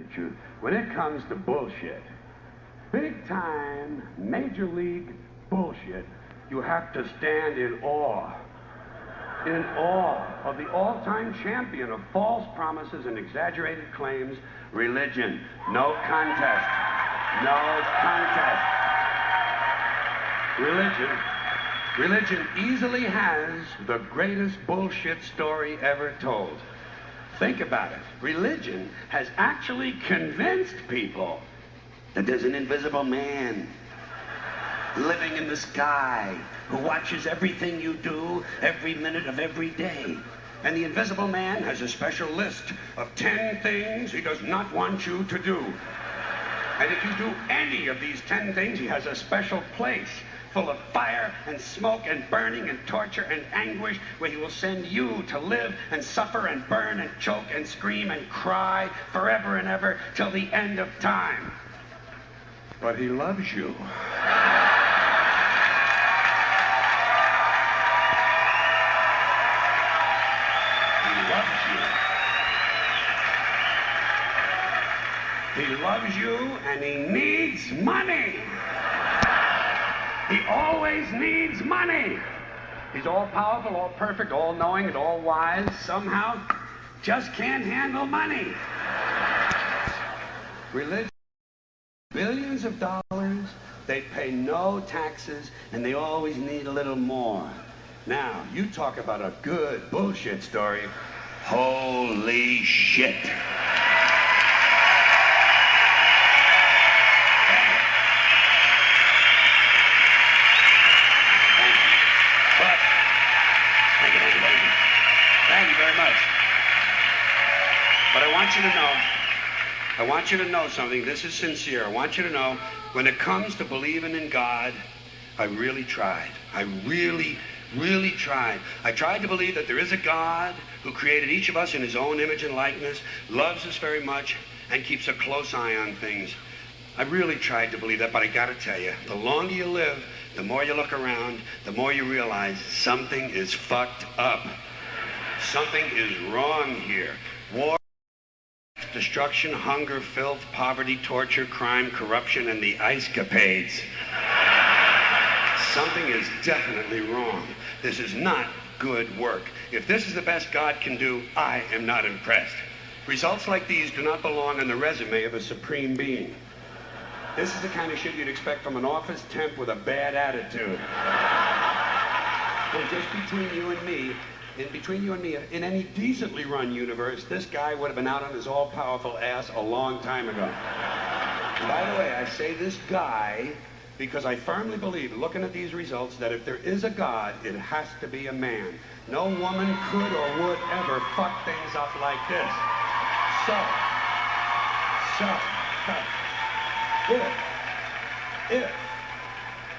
the truth. When it comes to bullshit, big time, major league bullshit, you have to stand in awe of the all-time champion of false promises and exaggerated claims, religion. No contest. No contest. Religion easily has the greatest bullshit story ever told. Think about it. Religion has actually convinced people that there's an invisible man living in the sky who watches everything you do every minute of every day. And the invisible man has a special list of 10 things he does not want you to do. And if you do any of these 10 things, he has a special place full of fire and smoke and burning and torture and anguish where he will send you to live and suffer and burn and choke and scream and cry forever and ever till the end of time. But he loves you. He loves you, and he needs money. He always needs money. He's all powerful, all perfect, all knowing, and all wise. Somehow, just can't handle money. Religion, billions of dollars, they pay no taxes, and they always need a little more. Now, you talk about a good bullshit story. Holy shit. Thank you very much. But I want you to know something. This is sincere. I want you to know, when it comes to believing in God, I really tried. I really tried. I tried to believe that there is a God who created each of us in his own image and likeness, loves us very much, and keeps a close eye on things. I really tried to believe that, but I gotta tell you, the longer you live, the more you look around, the more you realize something is fucked up. Something is wrong here. War, destruction, hunger, filth, poverty, torture, crime, corruption, and the ice capades. Something is definitely wrong. This is not good work. If this is the best God can do, I am not impressed. Results like these do not belong on the resume of a supreme being. This is the kind of shit you'd expect from an office temp with a bad attitude. And just between you and me, in any decently run universe, this guy would have been out on his all-powerful ass a long time ago. And by the way, I say this guy because I firmly believe, looking at these results, that if there is a God, it has to be a man. No woman could or would ever fuck things up like this.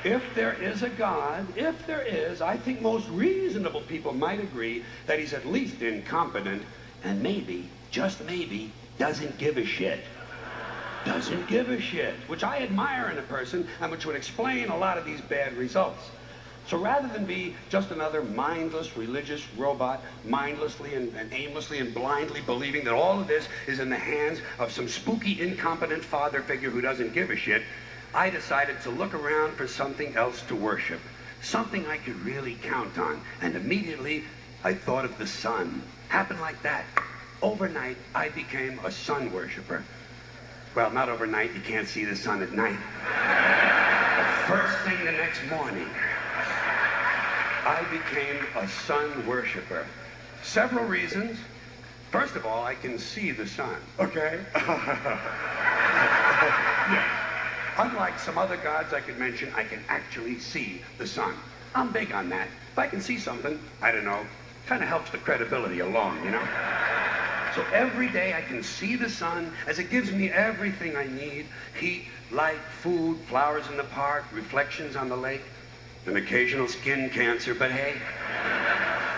If there is a God, if there is, I think most reasonable people might agree that he's at least incompetent and maybe, just maybe, doesn't give a shit. Doesn't give a shit, which I admire in a person and which would explain a lot of these bad results. So rather than be just another mindless religious robot, mindlessly and aimlessly and blindly believing that all of this is in the hands of some spooky, incompetent father figure who doesn't give a shit, I decided to look around for something else to worship, something I could really count on. And immediately, I thought of the sun. Happened like that. Overnight, I became a sun worshiper. Well, not overnight. You can't see the sun at night. The first thing the next morning, I became a sun worshiper. Several reasons. First of all, I can see the sun, okay? Yeah. Unlike some other gods I could mention, I can actually see the sun. I'm big on that. If I can see something, I don't know, kind of helps the credibility along, you know? So every day I can see the sun as it gives me everything I need: heat, light, food, flowers in the park, reflections on the lake, an occasional skin cancer, but hey,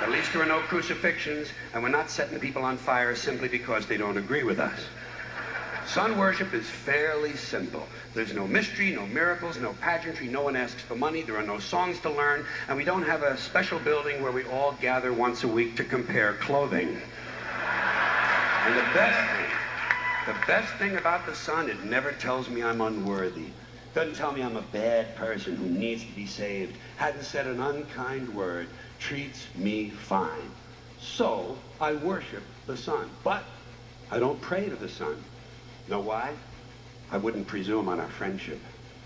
at least there are no crucifixions, and we're not setting people on fire simply because they don't agree with us. Sun worship is fairly simple. There's no mystery, no miracles, no pageantry, no one asks for money, there are no songs to learn, and we don't have a special building where we all gather once a week to compare clothing. And the The best thing about the sun, it never tells me I'm unworthy. Doesn't tell me I'm a bad person who needs to be saved. Hadn't said an unkind word. Treats me fine. So I worship the sun. But I don't pray to the sun. Know why? I wouldn't presume on our friendship.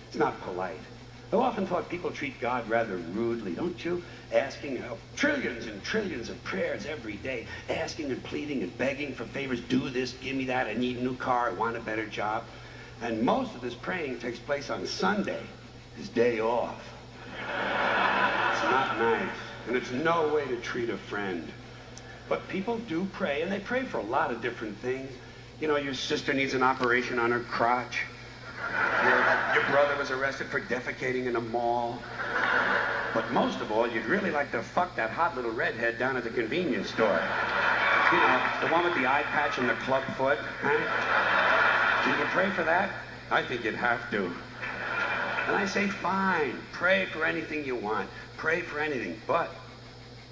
It's not polite. I've often thought people treat God rather rudely, don't you? Asking trillions and trillions of prayers every day, asking and pleading and begging for favors. Do this, give me that, I need a new car, I want a better job. And most of this praying takes place on Sunday, his day off. It's not nice, and it's no way to treat a friend. But people do pray, and they pray for a lot of different things. You know, your sister needs an operation on her crotch. Your brother was arrested for defecating in a mall. But most of all, you'd really like to fuck that hot little redhead down at the convenience store. You know, the one with the eye patch and the club foot, huh? Can you pray for that? I think you'd have to. And I say, fine, pray for anything you want. Pray for anything. But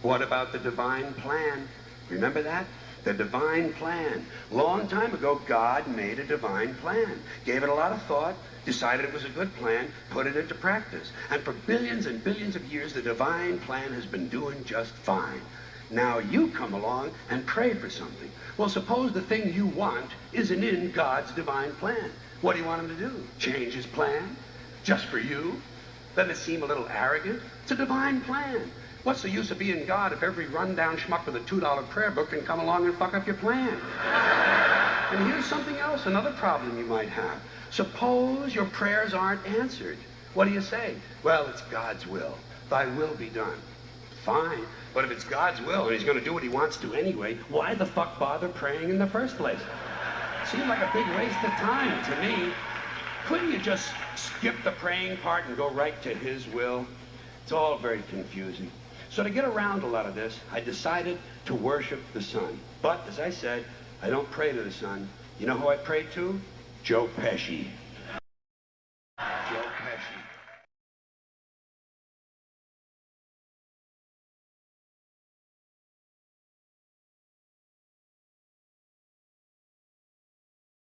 what about the divine plan? Remember that? The divine plan. Long time ago, God made a divine plan. Gave it a lot of thought, decided it was a good plan, put it into practice. And for billions and billions of years, the divine plan has been doing just fine. Now you come along and pray for something. Well, suppose the thing you want isn't in God's divine plan. What do you want him to do? Change his plan? Just for you? Doesn't it seem a little arrogant? It's a divine plan. What's the use of being God if every rundown schmuck with a $2 prayer book can come along and fuck up your plan? And here's something else, another problem you might have. Suppose your prayers aren't answered. What do you say? Well, it's God's will. Thy will be done. Fine. But if it's God's will and he's going to do what he wants to anyway, why the fuck bother praying in the first place? Seems like a big waste of time to me. Couldn't you just skip the praying part and go right to his will? It's all very confusing. So to get around a lot of this, I decided to worship the sun. But, as I said, I don't pray to the sun. You know who I pray to? Joe Pesci.